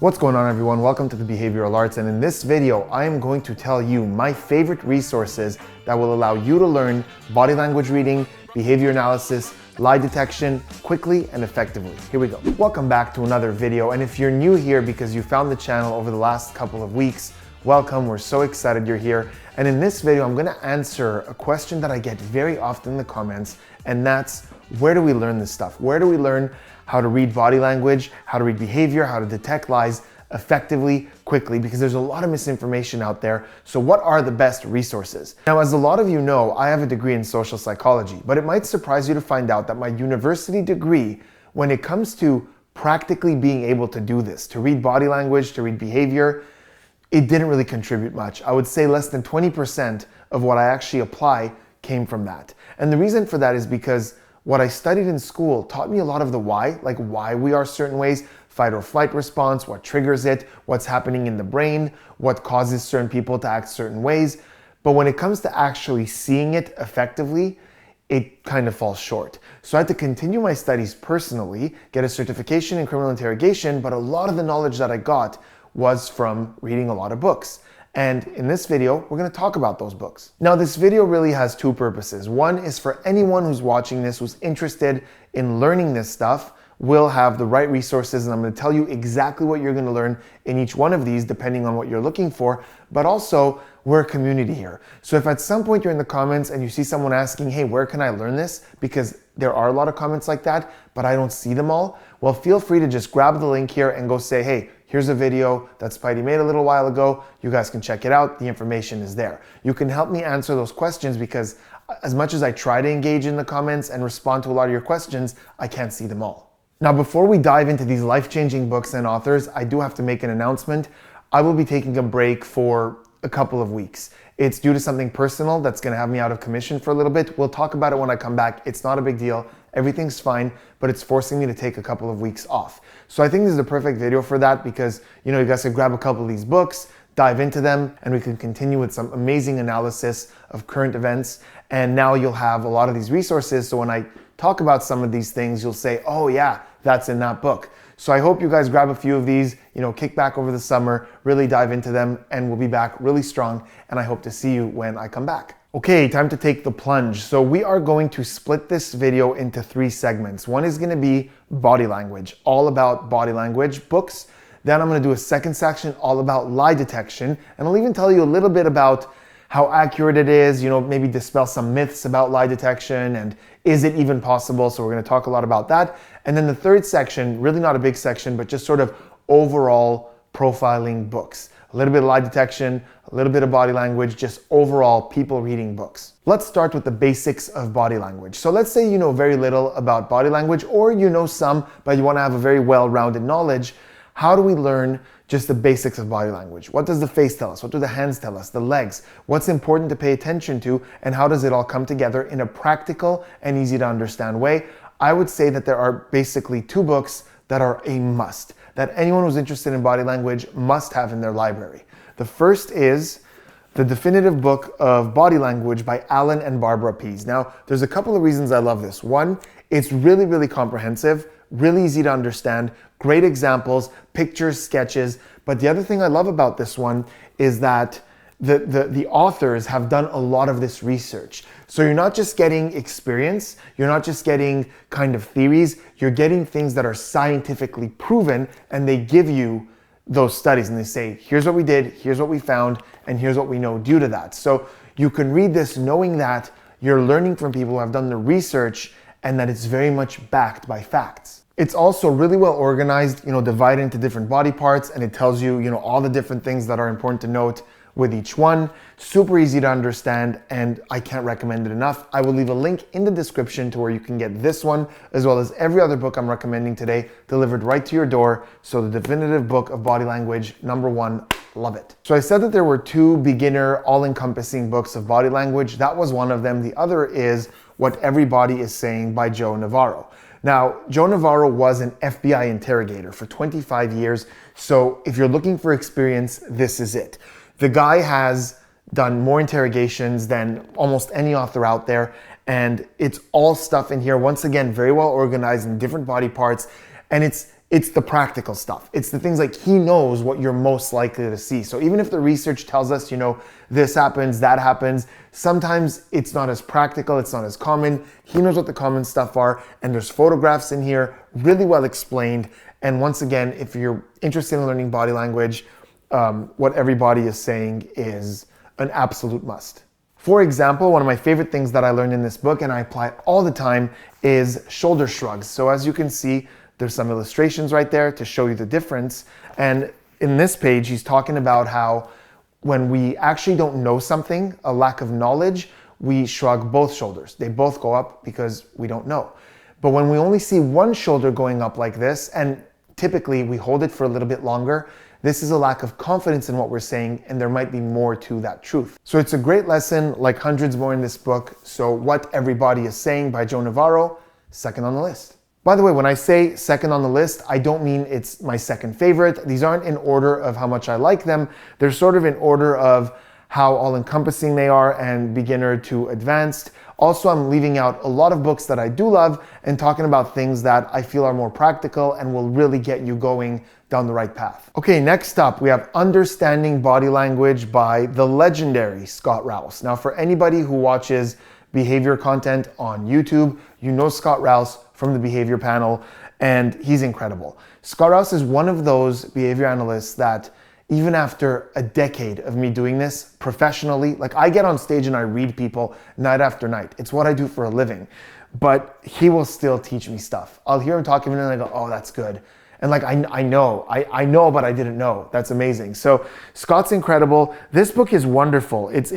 What's going on, everyone? Welcome to the Behavioral Arts, and in this video I am going to tell you my favorite resources that will allow you to learn body language reading, behavior analysis, lie detection quickly and effectively. Here we go. Welcome back to another video, and if you're new here because you found the channel over the last couple of weeks, welcome. We're so excited you're here. And in this video I'm going to answer a question that I get very often in the comments, and that's, where do we learn this stuff? Where do we learn how to read body language, how to read behavior, how to detect lies effectively, quickly, because there's a lot of misinformation out there. So what are the best resources? Now, as a lot of you know, I have a degree in social psychology, but it might surprise you to find out that my university degree, when it comes to practically being able to do this, to read body language, to read behavior, it didn't really contribute much. I would say less than 20% of what I actually apply came from that. And the reason for that is because what I studied in school taught me a lot of the why, like why we are certain ways, fight or flight response, what triggers it, what's happening in the brain, what causes certain people to act certain ways. But when it comes to actually seeing it effectively, it kind of falls short. So I had to continue my studies personally, get a certification in criminal interrogation, but a lot of the knowledge that I got was from reading a lot of books. And in this video, we're going to talk about those books. Now, this video really has two purposes. One is for anyone who's watching this, who's interested in learning this stuff, will have the right resources, and I'm going to tell you exactly what you're going to learn in each one of these depending on what you're looking for. But also, we're a community here. So if at some point you're in the comments and you see someone asking, hey, where can I learn this? Because there are a lot of comments like that, but I don't see them all. Well, feel free to just grab the link here and go say, hey, here's a video that Spidey made a little while ago. You guys can check it out. The information is there. You can help me answer those questions because as much as I try to engage in the comments and respond to a lot of your questions, I can't see them all. Now, before we dive into these life-changing books and authors, I do have to make an announcement. I will be taking a break for a couple of weeks. It's due to something personal that's going to have me out of commission for a little bit. We'll talk about it when I come back. It's not a big deal. Everything's fine, but it's forcing me to take a couple of weeks off. So I think this is the perfect video for that because, you guys can grab a couple of these books, dive into them, and we can continue with some amazing analysis of current events. And now you'll have a lot of these resources. So when I talk about some of these things, you'll say, oh yeah, that's in that book. So I hope you guys grab a few of these, kick back over the summer, really dive into them, and we'll be back really strong. And I hope to see you when I come back. Okay, time to take the plunge. So we are going to split this video into 3 segments. One is going to be body language, all about body language books. Then I'm going to do a second section all about lie detection. And I'll even tell you a little bit about how accurate it is, maybe dispel some myths about lie detection and is it even possible? So we're going to talk a lot about that. And then the third section, really not a big section, but just sort of overall profiling books. A little bit of lie detection, a little bit of body language, just overall people reading books. Let's start with the basics of body language. So let's say you know very little about body language, or you know some, but you want to have a very well-rounded knowledge. How do we learn just the basics of body language? What does the face tell us? What do the hands tell us? The legs? What's important to pay attention to? And how does it all come together in a practical and easy to understand way? I would say that there are basically 2 books that are a must, that anyone who's interested in body language must have in their library. The first is The Definitive Book of Body Language by Allan and Barbara Pease. Now, there's a couple of reasons I love this. One, it's really, really comprehensive, really easy to understand, great examples, pictures, sketches. But the other thing I love about this one is that the authors have done a lot of this research. So you're not just getting experience, you're not just getting kind of theories, you're getting things that are scientifically proven, and they give you those studies and they say, here's what we did, here's what we found, and here's what we know due to that. So you can read this knowing that you're learning from people who have done the research and that it's very much backed by facts. It's also really well organized, divided into different body parts, and it tells you, all the different things that are important to note with each one. Super easy to understand, and I can't recommend it enough. I will leave a link in the description to where you can get this one, as well as every other book I'm recommending today, delivered right to your door. So The Definitive Book of Body Language, #1, love it. So I said that there were 2 beginner, all-encompassing books of body language. That was one of them. The other is What Everybody Is Saying by Joe Navarro. Now, Joe Navarro was an FBI interrogator for 25 years. So if you're looking for experience, this is it. The guy has done more interrogations than almost any author out there, and it's all stuff in here. Once again, very well organized in different body parts, and it's It's the practical stuff. It's the things like he knows what you're most likely to see. So even if the research tells us, this happens, that happens, sometimes it's not as practical, it's not as common. He knows what the common stuff are, and there's photographs in here, really well explained. And once again, if you're interested in learning body language, what everybody is saying is an absolute must. For example, one of my favorite things that I learned in this book, and I apply it all the time, is shoulder shrugs. So as you can see, there's some illustrations right there to show you the difference. And in this page, he's talking about how when we actually don't know something, a lack of knowledge, we shrug both shoulders. They both go up because we don't know. But when we only see one shoulder going up like this, and typically we hold it for a little bit longer, this is a lack of confidence in what we're saying, and there might be more to that truth. So it's a great lesson, like hundreds more in this book. So What Everybody is Saying by Joe Navarro, second on the list. By the way, when I say second on the list, I don't mean it's my second favorite. These aren't in order of how much I like them. They're sort of in order of how all-encompassing they are and beginner to advanced. Also, I'm leaving out a lot of books that I do love and talking about things that I feel are more practical and will really get you going down the right path. Okay, next up, we have Understanding Body Language by the legendary Scott Rouse. Now, for anybody who watches behavior content on YouTube, you know Scott Rouse from the behavior panel, and he's incredible. Scott Rouse is one of those behavior analysts that even after a decade of me doing this professionally, like I get on stage and I read people night after night. It's what I do for a living, but he will still teach me stuff. I'll hear him talking and I go, oh, that's good. And like, I know, but I didn't know. That's amazing. So Scott's incredible. This book is wonderful. It's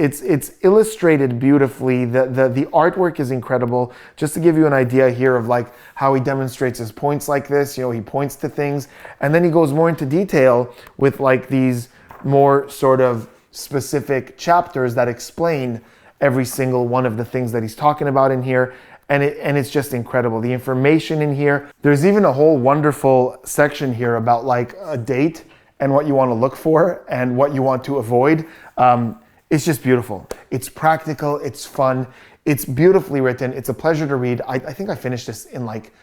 illustrated beautifully. The artwork is incredible. Just to give you an idea here of like how he demonstrates his points like this, he points to things and then he goes more into detail with like these more sort of specific chapters that explain every single one of the things that he's talking about in here. And it's just incredible. The information in here. There's even a whole wonderful section here about like a date and what you want to look for and what you want to avoid. It's just beautiful. It's practical. It's fun. It's beautifully written. It's a pleasure to read. I think I finished this in like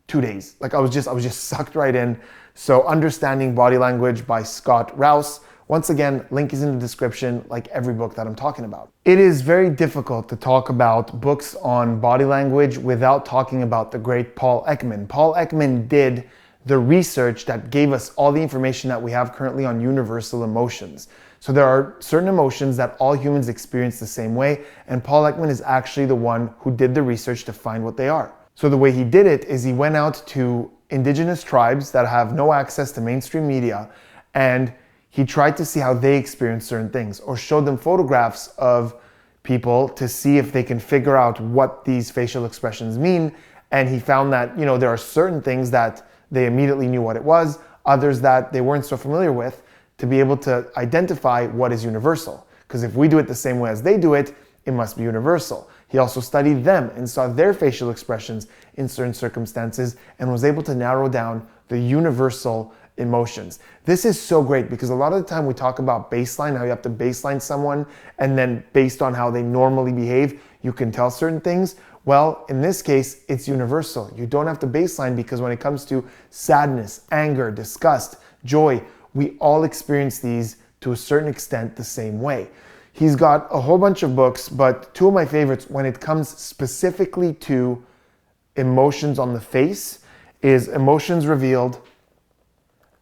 2 days. Like I was just sucked right in. So Understanding Body Language by Scott Rouse. Once again, link is in the description, like every book that I'm talking about. It is very difficult to talk about books on body language without talking about the great Paul Ekman. Paul Ekman did the research that gave us all the information that we have currently on universal emotions. So there are certain emotions that all humans experience the same way, and Paul Ekman is actually the one who did the research to find what they are. So the way he did it is he went out to indigenous tribes that have no access to mainstream media, and he tried to see how they experience certain things or showed them photographs of people to see if they can figure out what these facial expressions mean. And he found that, there are certain things that they immediately knew what it was, others that they weren't so familiar with, to be able to identify what is universal. Because if we do it the same way as they do it, it must be universal. He also studied them and saw their facial expressions in certain circumstances and was able to narrow down the universal emotions. This is so great because a lot of the time we talk about baseline, how you have to baseline someone and then based on how they normally behave, you can tell certain things. Well, in this case, it's universal. You don't have to baseline because when it comes to sadness, anger, disgust, joy, we all experience these to a certain extent the same way. He's got a whole bunch of books, but two of my favorites when it comes specifically to emotions on the face is Emotions Revealed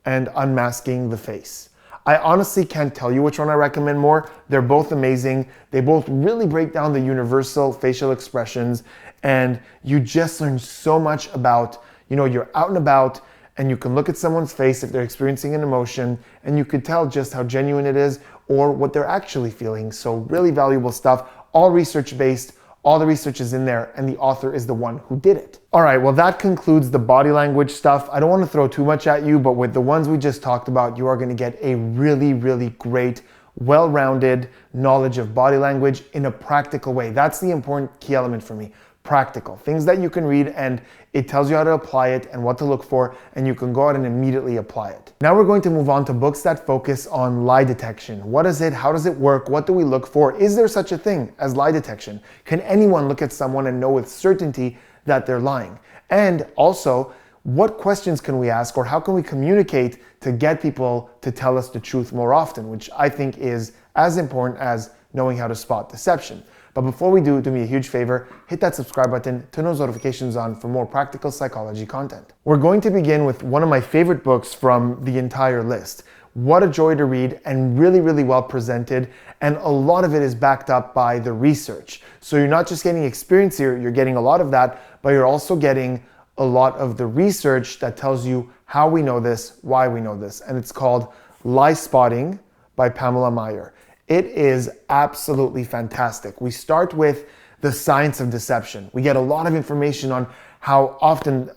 and Unmasking the Face. I honestly can't tell you which one I recommend more. They're both amazing. They both really break down the universal facial expressions, and you just learn so much about, you're out and about and you can look at someone's face if they're experiencing an emotion and you could tell just how genuine it is or what they're actually feeling. So really valuable stuff, all research-based. All the research is in there and the author is the one who did it. All right, well that concludes the body language stuff. I don't want to throw too much at you, but with the ones we just talked about, you are going to get a really, really great, well-rounded knowledge of body language in a practical way. That's the important key element for me. Practical. Things that you can read and it tells you how to apply it and what to look for, and you can go out and immediately apply it. Now we're going to move on to books that focus on lie detection. What is it? How does it work? What do we look for? Is there such a thing as lie detection? Can anyone look at someone and know with certainty that they're lying? And also, what questions can we ask, or how can we communicate to get people to tell us the truth more often, which I think is as important as knowing how to spot deception. But before we do me a huge favor, hit that subscribe button, turn those notifications on for more practical psychology content. We're going to begin with one of my favorite books from the entire list. What a joy to read, and really, really well presented. And a lot of it is backed up by the research. So you're not just getting experience here, you're getting a lot of that, but you're also getting a lot of the research that tells you how we know this, why we know this. And it's called Liespotting by Pamela Meyer. It is absolutely fantastic. We start with the science of deception. We get a lot of information on how often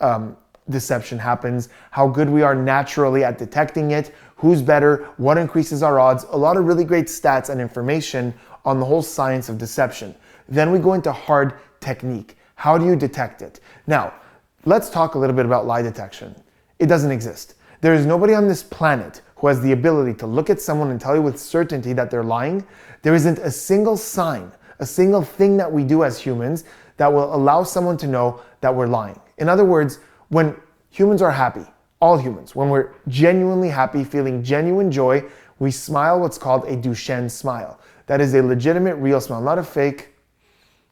deception happens, how good we are naturally at detecting it, who's better, what increases our odds, a lot of really great stats and information on the whole science of deception. Then we go into hard technique. How do you detect it? Now, let's talk a little bit about lie detection. It doesn't exist. There is nobody on this planet who has the ability to look at someone and tell you with certainty that they're lying. There isn't a single sign, a single thing that we do as humans that will allow someone to know that we're lying. In other words, when humans are happy, all humans, when we're genuinely happy, feeling genuine joy, we smile what's called a Duchenne smile. That is a legitimate, real smile, not a fake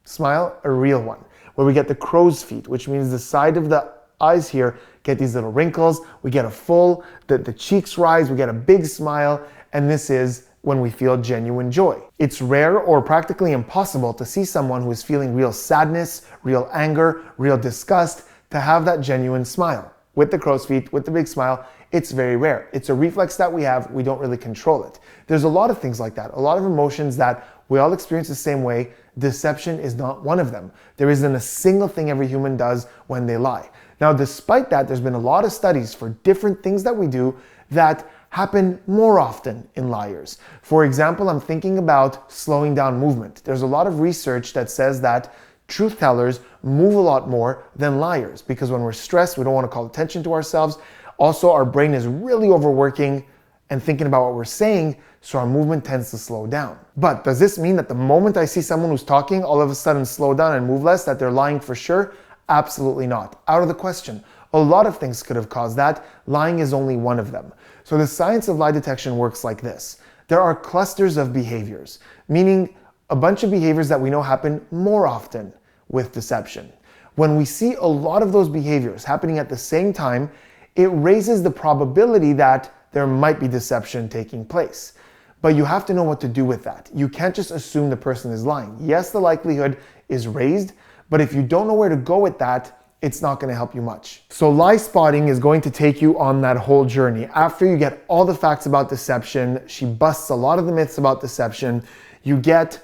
smile, a real one, where we get the crow's feet, which means the side of the eyes here get these little wrinkles, we get a full, the cheeks rise, we get a big smile, and this is when we feel genuine joy. It's rare or practically impossible to see someone who is feeling real sadness, real anger, real disgust, to have that genuine smile. With the crow's feet, with the big smile, it's very rare. It's a reflex that we have, we don't really control it. There's a lot of things like that, a lot of emotions that we all experience the same way. Deception is not one of them. There isn't a single thing every human does when they lie. Now, despite that, there's been a lot of studies for different things that we do that happen more often in liars. For example, I'm thinking about slowing down movement. There's a lot of research that says that truth tellers move a lot more than liars, because when we're stressed, we don't want to call attention to ourselves. Also, our brain is really overworking and thinking about what we're saying, so our movement tends to slow down. But does this mean that the moment I see someone who's talking, all of a sudden slow down and move less, that they're lying for sure? Absolutely not. Out of the question. A lot of things could have caused that. Lying is only one of them. So the science of lie detection works like this. There are clusters of behaviors, meaning a bunch of behaviors that we know happen more often with deception. When we see a lot of those behaviors happening at the same time, it raises the probability that there might be deception taking place. But you have to know what to do with that. You can't just assume the person is lying. Yes, the likelihood is raised, but if you don't know where to go with that, it's not going to help you much. So Liespotting is going to take you on that whole journey. After you get all the facts about deception, she busts a lot of the myths about deception, you get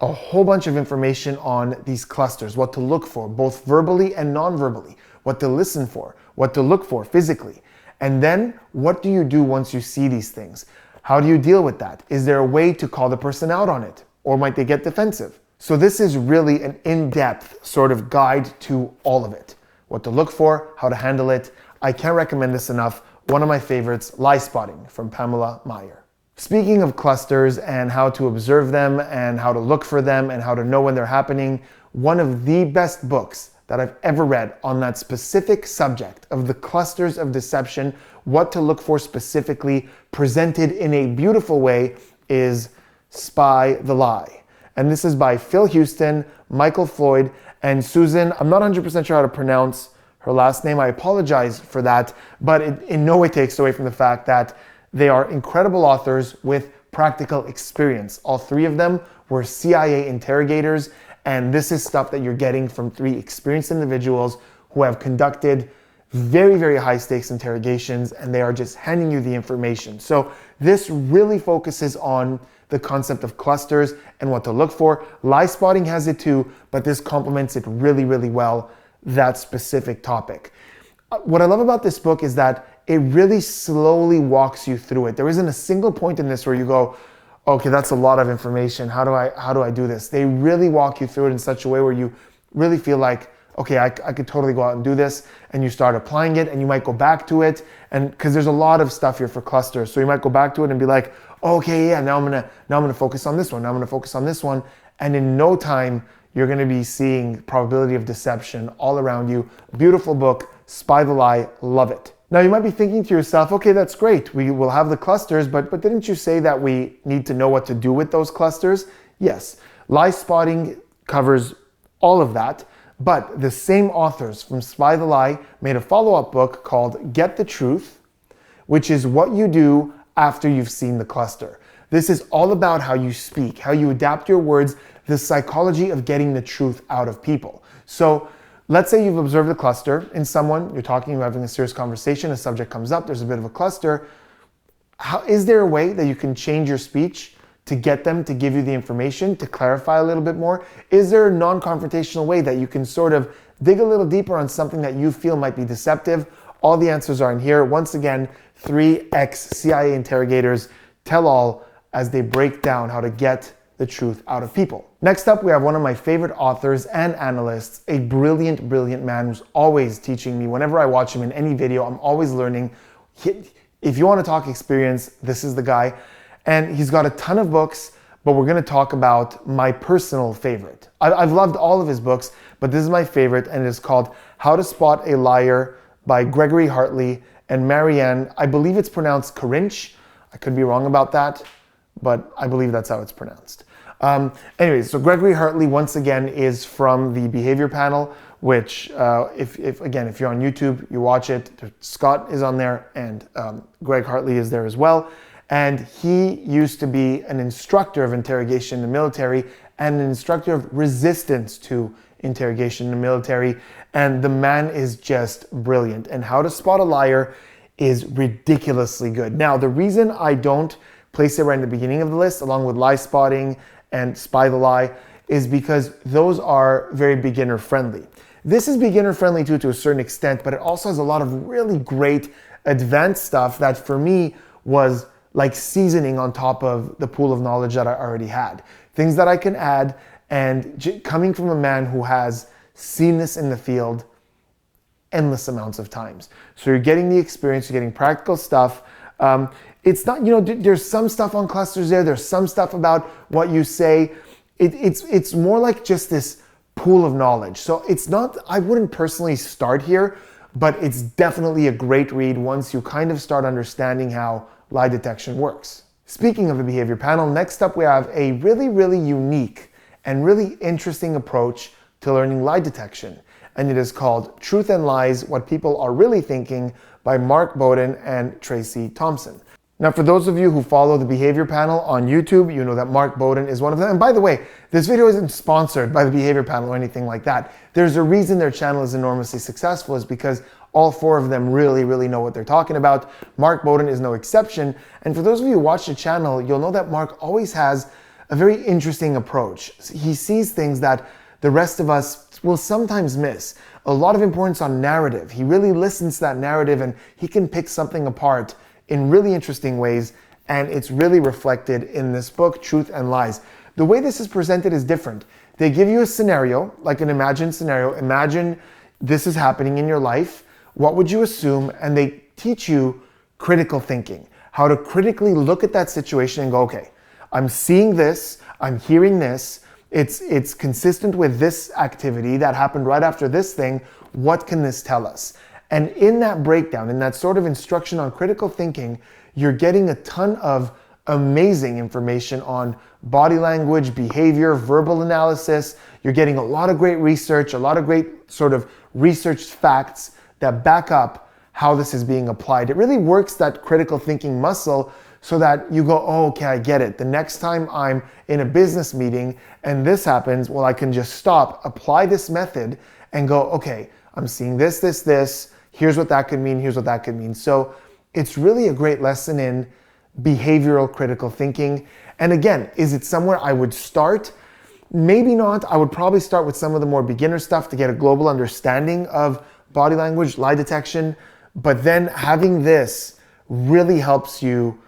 a whole bunch of information on these clusters, what to look for, both verbally and non-verbally, what to listen for, what to look for physically. And then what do you do once you see these things? How do you deal with that? Is there a way to call the person out on it? Or might they get defensive? So this is really an in-depth sort of guide to all of it. What to look for, how to handle it. I can't recommend this enough. One of my favorites, Liespotting from Pamela Meyer. Speaking of clusters and how to observe them and how to look for them and how to know when they're happening, one of the best books that I've ever read on that specific subject of the clusters of deception, what to look for specifically, presented in a beautiful way, is Spy the Lie. And this is by Phil Houston, Michael Floyd, and Susan. I'm not 100% sure how to pronounce her last name. I apologize for that, but it in no way takes away from the fact that they are incredible authors with practical experience. All three of them were CIA interrogators, and this is stuff that you're getting from three experienced individuals who have conducted very, very high stakes interrogations, and they are just handing you the information. So this really focuses on the concept of clusters and what to look for. Liespotting has it too, but this complements it really, really well, that specific topic. What I love about this book is that it really slowly walks you through it. There isn't a single point in this where you go, okay, that's a lot of information. How do I do this? They really walk you through it in such a way where you really feel like, okay, I could totally go out and do this, and you start applying it, and you might go back to it, and because there's a lot of stuff here for clusters, so you might go back to it and be like, okay, yeah, now I'm gonna focus on this one, now I'm gonna focus on this one, and in no time you're going to be seeing probability of deception all around you. Beautiful book, Spy the Lie, love it. Now you might be thinking to yourself, okay, that's great. We will have the clusters, but didn't you say that we need to know what to do with those clusters? Yes, Liespotting covers all of that, but the same authors from Spy the Lie made a follow-up book called Get the Truth, which is what you do after you've seen the cluster. This is all about how you speak, how you adapt your words, the psychology of getting the truth out of people. So let's say you've observed a cluster in someone, you're talking, you're having a serious conversation, a subject comes up, there's a bit of a cluster. Is there a way that you can change your speech to get them to give you the information, to clarify a little bit more? Is there a non-confrontational way that you can sort of dig a little deeper on something that you feel might be deceptive? All the answers are in here. Once again, 3 ex-CIA interrogators tell all as they break down how to get the truth out of people. Next up, we have one of my favorite authors and analysts, a brilliant, brilliant man who's always teaching me. Whenever I watch him in any video, I'm always learning. If you want to talk experience, this is the guy. And he's got a ton of books, but we're going to talk about my personal favorite. I've loved all of his books, but this is my favorite, and it is called How to Spot a Liar by Gregory, Hartley, and Maryann. I believe it's pronounced Karinch. I could be wrong about that, but I believe that's how it's pronounced. Anyways, so Gregory Hartley, once again, is from the Behavior Panel, which, if you're on YouTube, you watch it. Scott is on there, and Greg Hartley is there as well. And he used to be an instructor of interrogation in the military and an instructor of resistance to interrogation in the military. And the man is just brilliant. And How to Spot a Liar is ridiculously good. Now, the reason I don't place it right in the beginning of the list, along with Liespotting and Spy the Lie, is because those are very beginner friendly. This is beginner friendly too, to a certain extent, but it also has a lot of really great advanced stuff that for me was like seasoning on top of the pool of knowledge that I already had. Things that I can add, and coming from a man who has seen this in the field endless amounts of times. So you're getting the experience, you're getting practical stuff. It's not, there's some stuff on clusters there's some stuff about what you say. It's more like just this pool of knowledge. So it's not, I wouldn't personally start here, but it's definitely a great read once you kind of start understanding how lie detection works. Speaking of the Behavior Panel, next up we have a really, really unique and really interesting approach to learning lie detection. And it is called Truth and Lies, What People Are Really Thinking by Mark Bowden and Tracy Thompson. Now, for those of you who follow the Behavior Panel on YouTube, you know that Mark Bowden is one of them. And by the way, this video isn't sponsored by the Behavior Panel or anything like that. There's a reason their channel is enormously successful, is because all 4 of them really, really know what they're talking about. Mark Bowden is no exception. And for those of you who watch the channel, you'll know that Mark always has a very interesting approach. He sees things that the rest of us will sometimes miss. A lot of importance on narrative. He really listens to that narrative and he can pick something apart in really interesting ways, and it's really reflected in this book, Truth and Lies. The way this is presented is different. They give you a scenario, like an imagined scenario. Imagine this is happening in your life. What would you assume? And they teach you critical thinking, how to critically look at that situation and go, okay, I'm seeing this, I'm hearing this, it's consistent with this activity that happened right after this thing. What can this tell us? And in that breakdown, in that sort of instruction on critical thinking, you're getting a ton of amazing information on body language, behavior, verbal analysis. You're getting a lot of great research, a lot of great sort of researched facts that back up how this is being applied. It really works that critical thinking muscle so that you go, oh, okay, I get it. The next time I'm in a business meeting and this happens, well, I can just stop, apply this method and go, okay, I'm seeing this, this, this. Here's what that could mean. Here's what that could mean. So it's really a great lesson in behavioral critical thinking. And again, is it somewhere I would start? Maybe not. I would probably start with some of the more beginner stuff to get a global understanding of body language, lie detection. But then having this really helps you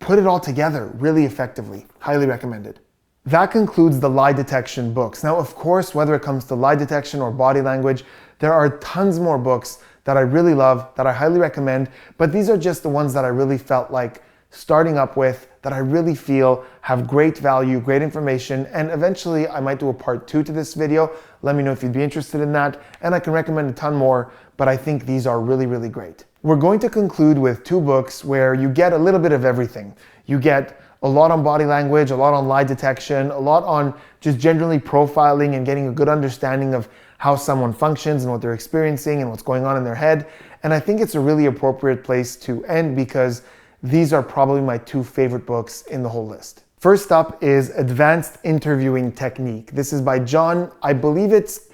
put it all together really effectively. Highly recommended. That concludes the lie detection books. Now, of course, whether it comes to lie detection or body language, there are tons more books that I really love, that I highly recommend, but these are just the ones that I really felt like starting up with that I really feel have great value, great information, and eventually I might do a part 2 to this video. Let me know if you'd be interested in that, and I can recommend a ton more, but I think these are really, really great. We're going to conclude with 2 books where you get a little bit of everything. You get a lot on body language, a lot on lie detection, a lot on just generally profiling and getting a good understanding of how someone functions and what they're experiencing and what's going on in their head. And I think it's a really appropriate place to end because these are probably my 2 favorite books in the whole list. First up is Advanced Interviewing Technique. This is by John, I believe it's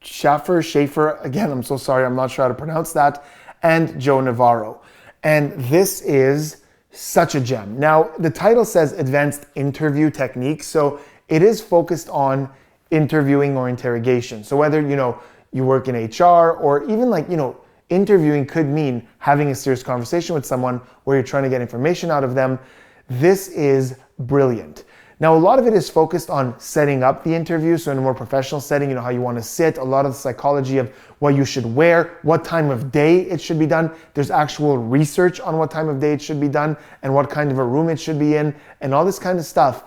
Schaefer. Again, I'm so sorry, I'm not sure how to pronounce that. And Joe Navarro. And this is such a gem. Now, the title says Advanced Interview Technique, so it is focused on interviewing or interrogation. So whether, you work in HR or even interviewing could mean having a serious conversation with someone where you're trying to get information out of them. This is brilliant. Now, a lot of it is focused on setting up the interview. So in a more professional setting, how you want to sit, a lot of the psychology of what you should wear, what time of day it should be done. There's actual research on what time of day it should be done and what kind of a room it should be in and all this kind of stuff.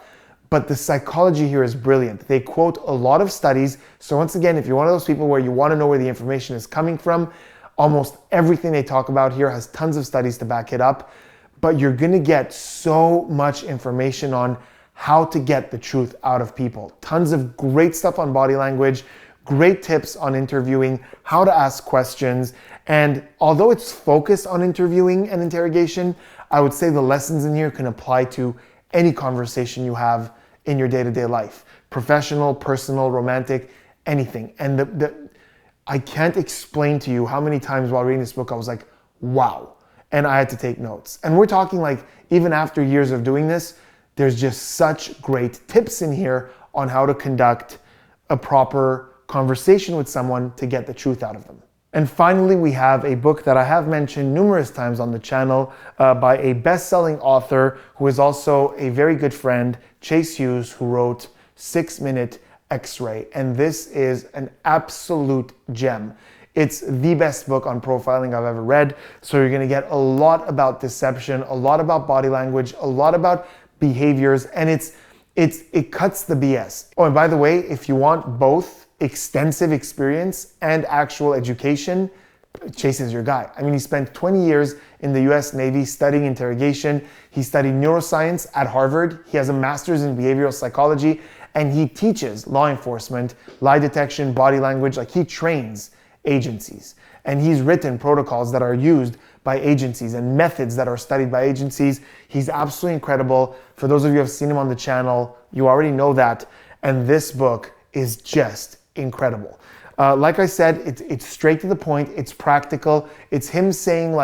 But the psychology here is brilliant. They quote a lot of studies. So once again, if you're one of those people where you want to know where the information is coming from, almost everything they talk about here has tons of studies to back it up. But you're going to get so much information on how to get the truth out of people. Tons of great stuff on body language, great tips on interviewing, how to ask questions. And although it's focused on interviewing and interrogation, I would say the lessons in here can apply to any conversation you have in your day-to-day life. Professional, personal, romantic, anything. And I can't explain to you how many times while reading this book I was like, wow. And I had to take notes. And we're talking even after years of doing this, there's just such great tips in here on how to conduct a proper conversation with someone to get the truth out of them. And finally, we have a book that I have mentioned numerous times on the channel by a best-selling author who is also a very good friend, Chase Hughes, who wrote 6-Minute X-Ray. And this is an absolute gem. It's the best book on profiling I've ever read. So you're going to get a lot about deception, a lot about body language, a lot about behaviors, and it cuts the BS. Oh, and by the way, if you want both extensive experience and actual education, Chase is your guy. I mean, he spent 20 years in the US Navy studying interrogation. He studied neuroscience at Harvard. He has a master's in behavioral psychology, and he teaches law enforcement, lie detection, body language. He trains agencies. And he's written protocols that are used by agencies and methods that are studied by agencies. He's absolutely incredible. For those of you who have seen him on the channel, you already know that. And this book is just incredible. Like I said, it's straight to the point. It's practical. It's him saying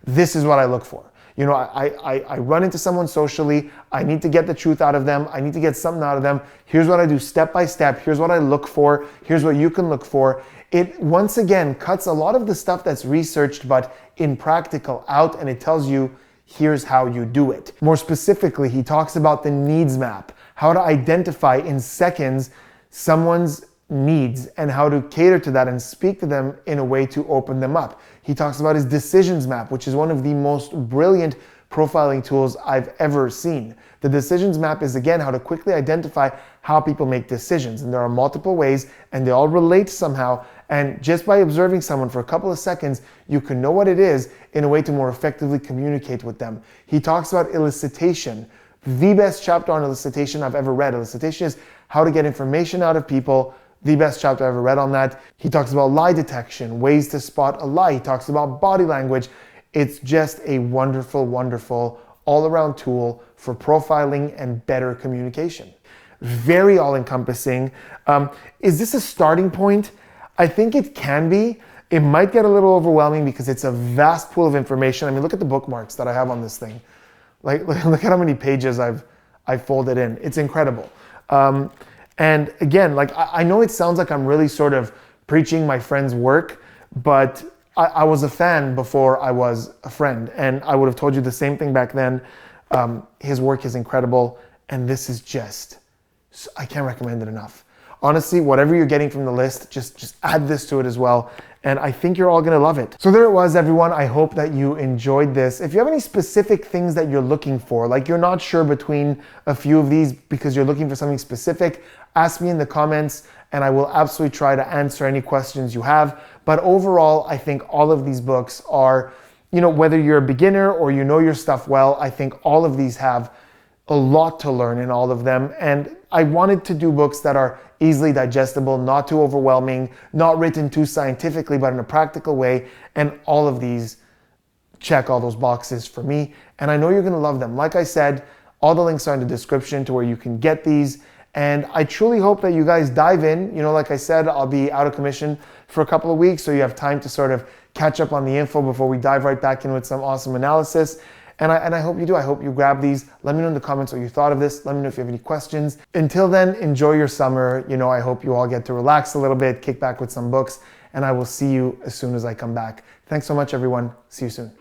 this is what I look for. I run into someone socially. I need to get the truth out of them. I need to get something out of them. Here's what I do step by step. Here's what I look for. Here's what you can look for. It, once again, cuts a lot of the stuff that's researched, but in practical out, and it tells you, here's how you do it. More specifically, he talks about the needs map, how to identify in seconds someone's needs and how to cater to that and speak to them in a way to open them up. He talks about his decisions map, which is one of the most brilliant profiling tools I've ever seen. The decisions map is, again, how to quickly identify how people make decisions. And there are multiple ways, and they all relate somehow. And just by observing someone for a couple of seconds, you can know what it is in a way to more effectively communicate with them. He talks about elicitation. The best chapter on elicitation I've ever read. Elicitation is how to get information out of people. The best chapter I ever read on that. He talks about lie detection, ways to spot a lie. He talks about body language. It's just a wonderful, wonderful all-around tool for profiling and better communication. Very all-encompassing. Is this a starting point? I think it can be. It might get a little overwhelming because it's a vast pool of information. I mean, look at the bookmarks that I have on this thing. Look at how many pages I've folded in. It's incredible. And again, I know it sounds like I'm really sort of preaching my friend's work, but I was a fan before I was a friend, and I would have told you the same thing back then. His work is incredible, and this is just, I can't recommend it enough. Honestly, whatever you're getting from the list, just add this to it as well, and I think you're all gonna love it. So there it was, everyone. I hope that you enjoyed this. If you have any specific things that you're looking for, like you're not sure between a few of these because you're looking for something specific, ask me in the comments and I will absolutely try to answer any questions you have. But overall, I think all of these books are, whether you're a beginner or you know your stuff well, I think all of these have a lot to learn in all of them. And I wanted to do books that are easily digestible, not too overwhelming, not written too scientifically, but in a practical way. And all of these check all those boxes for me. And I know you're gonna love them. Like I said, all the links are in the description to where you can get these. And I truly hope that you guys dive in. Like I said, I'll be out of commission for a couple of weeks, so you have time to sort of catch up on the info before we dive right back in with some awesome analysis. And I hope you do. I hope you grab these. Let me know in the comments what you thought of this. Let me know if you have any questions. Until then, enjoy your summer. I hope you all get to relax a little bit, kick back with some books, and I will see you as soon as I come back. Thanks so much, everyone. See you soon.